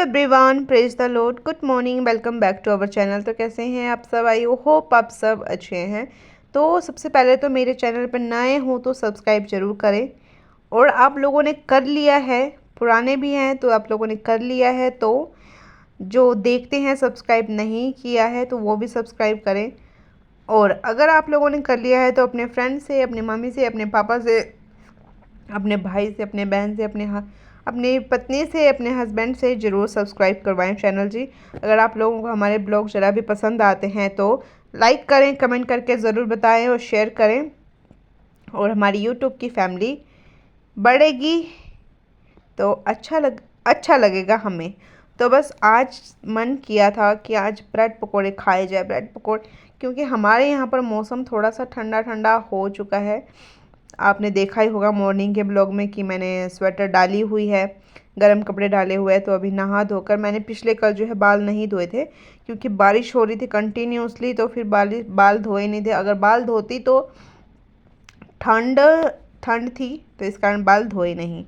Everyone, praise the lord. Good morning, welcome back to our channel. तो कैसे हैं आप सब? आई होप आप सब अच्छे हैं। तो सबसे पहले तो मेरे चैनल पर नए हो तो सब्सक्राइब ज़रूर करें, और आप लोगों ने कर लिया है, पुराने भी हैं तो आप लोगों ने कर लिया है, तो जो देखते हैं सब्सक्राइब नहीं किया है तो वो भी सब्सक्राइब करें। और अगर आप लोगों ने कर लिया है तो अपने फ्रेंड से, अपनी मम्मी से, अपने पापा से, अपने भाई से, अपने बहन से, अपनी पत्नी से, अपने हस्बैंड से ज़रूर सब्सक्राइब करवाएं चैनल जी। अगर आप लोगों को हमारे ब्लॉग ज़रा भी पसंद आते हैं तो लाइक करें, कमेंट करके ज़रूर बताएं और शेयर करें, और हमारी यूट्यूब की फैमिली बढ़ेगी तो अच्छा लगेगा हमें। तो बस आज मन किया था कि आज ब्रेड पकोड़े खाए जाए, ब्रेड पकोड़े, क्योंकि हमारे यहाँ पर मौसम थोड़ा सा ठंडा ठंडा हो चुका है। आपने देखा ही होगा मॉर्निंग के ब्लॉग में कि मैंने स्वेटर डाली हुई है, गर्म कपड़े डाले हुए हैं। तो अभी नहा धोकर, मैंने पिछले कल जो है बाल नहीं धोए थे क्योंकि बारिश हो रही थी कंटिन्यूसली, तो फिर बाल धोए नहीं थे। अगर बाल धोती तो ठंड ठंड थी, तो इस कारण बाल धोए नहीं।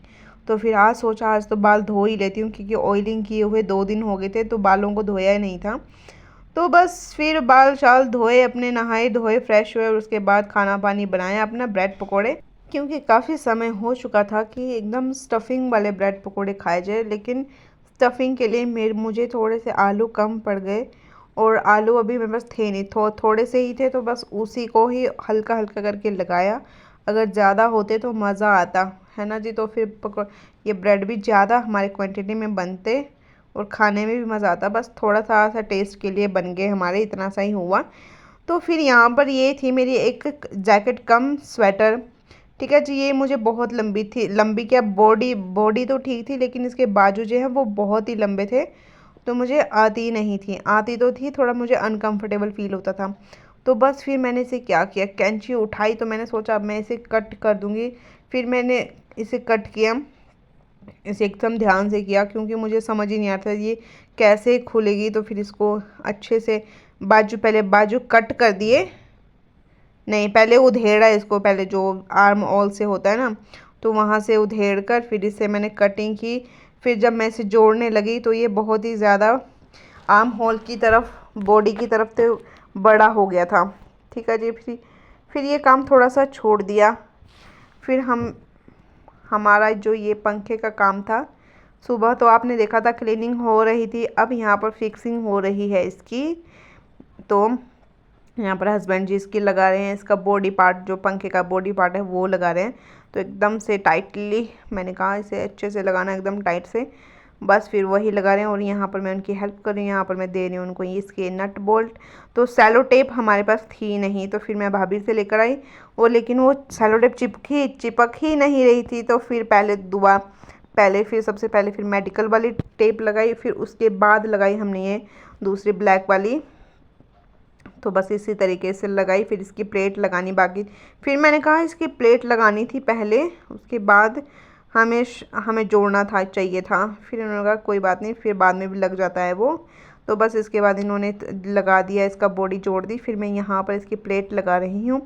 तो फिर आज सोचा आज तो बाल धो ही लेती हूँ, क्योंकि ऑयलिंग किए हुए 2 दिन हो गए थे तो बालों को धोया ही नहीं था। तो बस फिर बाल शाल धोए, अपने नहाए धोए, फ्रेश हुए, और उसके बाद खाना पानी बनाया अपना, ब्रेड पकोड़े, क्योंकि काफ़ी समय हो चुका था कि एकदम स्टफिंग वाले ब्रेड पकोड़े खाए जाए। लेकिन स्टफिंग के लिए मुझे थोड़े से आलू कम पड़ गए, और आलू अभी मेरे पास थे नहीं, थोड़े से ही थे, तो बस उसी को ही हल्का हल्का करके लगाया। अगर ज़्यादा होते तो मज़ा आता, है ना जी। तो फिर ये ब्रेड भी ज़्यादा हमारे क्वांटिटी में बनते और खाने में भी मज़ा आता। बस थोड़ा सा टेस्ट के लिए बन गए हमारे, इतना सा ही हुआ। तो फिर यहाँ पर ये थी मेरी एक जैकेट कम स्वेटर, ठीक है जी। ये मुझे बहुत लंबी थी, लंबी क्या, बॉडी बॉडी तो ठीक थी, लेकिन इसके बाजू जो है वो बहुत ही लंबे थे, तो मुझे आती नहीं थी। आती तो थी, थोड़ा मुझे अनकंफर्टेबल फील होता था। तो बस फिर मैंने इसे क्या किया, कैंची उठाई, तो मैंने सोचा अब मैं इसे कट कर दूँगी। फिर मैंने इसे कट किया, इसे एकदम ध्यान से किया, क्योंकि मुझे समझ ही नहीं आता ये कैसे खुलेगी। तो फिर इसको अच्छे से पहले बाजू कट कर दिए, नहीं पहले उधेड़ा इसको, पहले जो आर्म ऑल से होता है ना, तो वहाँ से उधेड़ कर फिर इसे मैंने कटिंग की। फिर जब मैं इसे जोड़ने लगी तो ये बहुत ही ज़्यादा आर्म होल की तरफ, बॉडी की तरफ तो बड़ा हो गया था, ठीक है जी। फिर ये काम थोड़ा सा छोड़ दिया। फिर हमारा जो ये पंखे का काम था, सुबह तो आपने देखा था क्लीनिंग हो रही थी, अब यहाँ पर फिक्सिंग हो रही है इसकी। तो यहाँ पर हस्बैंड जी इसकी लगा रहे हैं, इसका बॉडी पार्ट, जो पंखे का बॉडी पार्ट है वो लगा रहे हैं। तो एकदम से टाइटली, मैंने कहा इसे अच्छे से लगाना, एकदम टाइट से, बस फिर वही लगा रहे हैं। और यहाँ पर मैं उनकी हेल्प कर रही हूँ, यहाँ पर मैं दे रही हूँ उनको इसके नट बोल्ट। तो सेलो टेप हमारे पास थी नहीं, तो फिर मैं भाभी से लेकर आई, और लेकिन वो सेलो टेप चिपक ही नहीं रही थी। तो फिर सबसे पहले फिर मेडिकल वाली टेप लगाई, फिर उसके बाद लगाई हमने ये दूसरी ब्लैक वाली। तो बस इसी तरीके से लगाई, फिर इसकी प्लेट लगानी बाकी। फिर मैंने कहा इसकी प्लेट लगानी थी पहले, उसके बाद हमें जोड़ना चाहिए था। फिर उन्होंने कहा कोई बात नहीं, फिर बाद में भी लग जाता है वो। तो बस इसके बाद इन्होंने लगा दिया, इसका बॉडी जोड़ दी। फिर मैं यहाँ पर इसकी प्लेट लगा रही हूँ,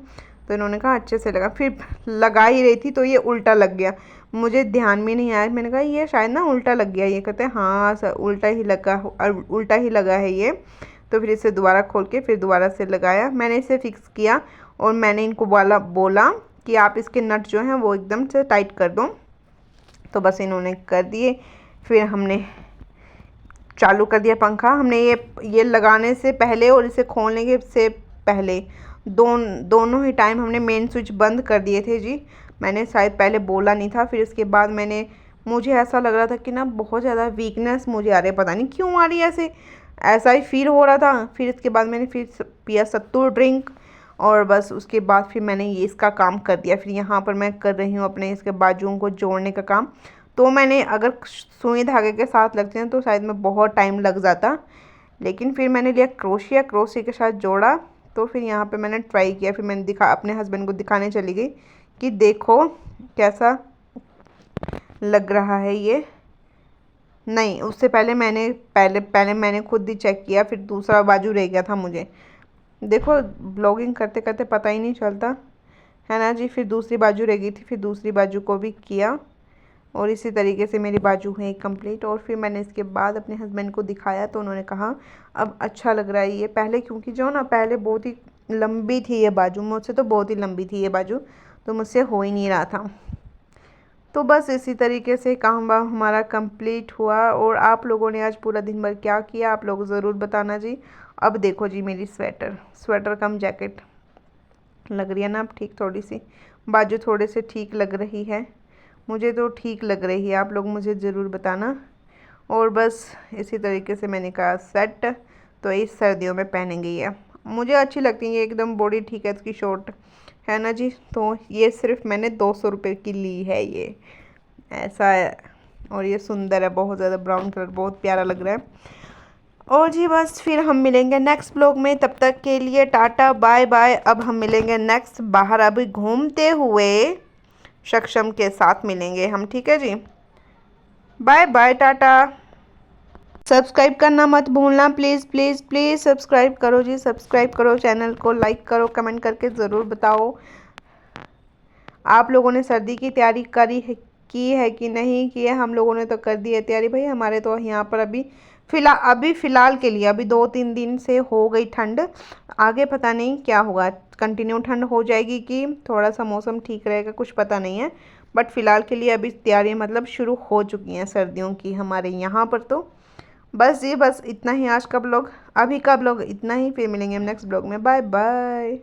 तो इन्होंने कहा अच्छे से लगा। फिर लगा ही रही थी तो ये उल्टा लग गया, मुझे ध्यान में नहीं आया। मैंने कहा ये शायद ना उल्टा लग गया। ये कहते हैं हाँ सर, उल्टा ही लगा है ये। तो फिर इसे दोबारा खोल के फिर दोबारा से लगाया, मैंने इसे फिक्स किया, और मैंने इनको बोला कि आप इसके नट जो हैं वो एकदम से टाइट कर दो। तो बस इन्होंने कर दिए। फिर हमने चालू कर दिया पंखा। हमने ये लगाने से पहले और इसे खोलने के से पहले दोनों ही टाइम हमने मेन स्विच बंद कर दिए थे जी। मैंने शायद पहले बोला नहीं था। फिर इसके बाद मुझे ऐसा लग रहा था कि ना बहुत ज़्यादा वीकनेस मुझे आ रही है, पता नहीं क्यों आ रही है, ऐसा ही फील हो रहा था। फिर इसके बाद मैंने फिर पिया सत्तू ड्रिंक, और बस उसके बाद फिर मैंने ये इसका काम कर दिया। फिर यहाँ पर मैं कर रही हूँ अपने इसके बाजुओं को जोड़ने का काम। तो मैंने, अगर सुई धागे के साथ लगते हैं तो शायद में बहुत टाइम लग जाता, लेकिन फिर मैंने लिया क्रोशिया के साथ जोड़ा। तो फिर यहाँ पे मैंने ट्राई किया, फिर मैंने अपने हस्बैंड को दिखाने चली गई कि देखो कैसा लग रहा है ये। नहीं, उससे पहले मैंने खुद ही चेक किया, फिर दूसरा बाजू रह गया था मुझे। देखो ब्लॉगिंग करते करते पता ही नहीं चलता, है ना जी। फिर दूसरी बाजू रह गई थी, फिर दूसरी बाजू को भी किया। और इसी तरीके से मेरी बाजू हुई कंप्लीट। और फिर मैंने इसके बाद अपने हस्बैंड को दिखाया तो उन्होंने कहा अब अच्छा लग रहा है ये। पहले क्योंकि जो ना पहले बहुत ही लंबी थी ये बाजू, मुझसे तो बहुत ही लंबी थी ये बाजू, तो मुझसे हो ही नहीं रहा था। तो बस इसी तरीके से काम वाम हमारा कंप्लीट हुआ। और आप लोगों ने आज पूरा दिन भर क्या किया आप लोग ज़रूर बताना जी। अब देखो जी मेरी स्वेटर स्वेटर कम जैकेट लग रही है ना अब ठीक, थोड़ी सी बाजू थोड़े से ठीक लग रही है, मुझे तो ठीक लग रही है, आप लोग मुझे ज़रूर बताना। और बस इसी तरीके से मैंने कहा सेट, तो इस सर्दियों में पहनेंगे ये, मुझे अच्छी लगती है ये एकदम बॉडी ठीक है इसकी शॉर्ट है ना जी। तो ये सिर्फ मैंने 200 रुपये की ली है ये, ऐसा है। और ये सुंदर है बहुत ज़्यादा, ब्राउन कलर बहुत प्यारा लग रहा है। और जी बस फिर हम मिलेंगे नेक्स्ट ब्लॉग में, तब तक के लिए टाटा बाय बाय। अब हम मिलेंगे नेक्स्ट बाहर अभी घूमते हुए सक्षम के साथ मिलेंगे हम, ठीक है जी। Bye bye tata. सब्सक्राइब करना मत भूलना प्लीज़ प्लीज़ प्लीज़, सब्सक्राइब करो जी, सब्सक्राइब करो, चैनल को लाइक करो, कमेंट करके ज़रूर बताओ आप लोगों ने सर्दी की तैयारी करी है, की है कि नहीं की है। हम लोगों ने तो कर दी है तैयारी भाई, हमारे तो यहाँ पर अभी फ़िलहाल के लिए अभी 2-3 दिन से हो गई ठंड, आगे पता नहीं क्या होगा, कंटिन्यू ठंड हो जाएगी कि थोड़ा सा मौसम ठीक रहेगा कुछ पता नहीं है। बट फ़िलहाल के लिए अभी तैयारी मतलब शुरू हो चुकी हैं सर्दियों की हमारे यहाँ पर। तो बस जी बस इतना ही आज का ब्लॉग, अभी का ब्लॉग इतना ही, फिर मिलेंगे हम नेक्स्ट ब्लॉग में, बाय बाय।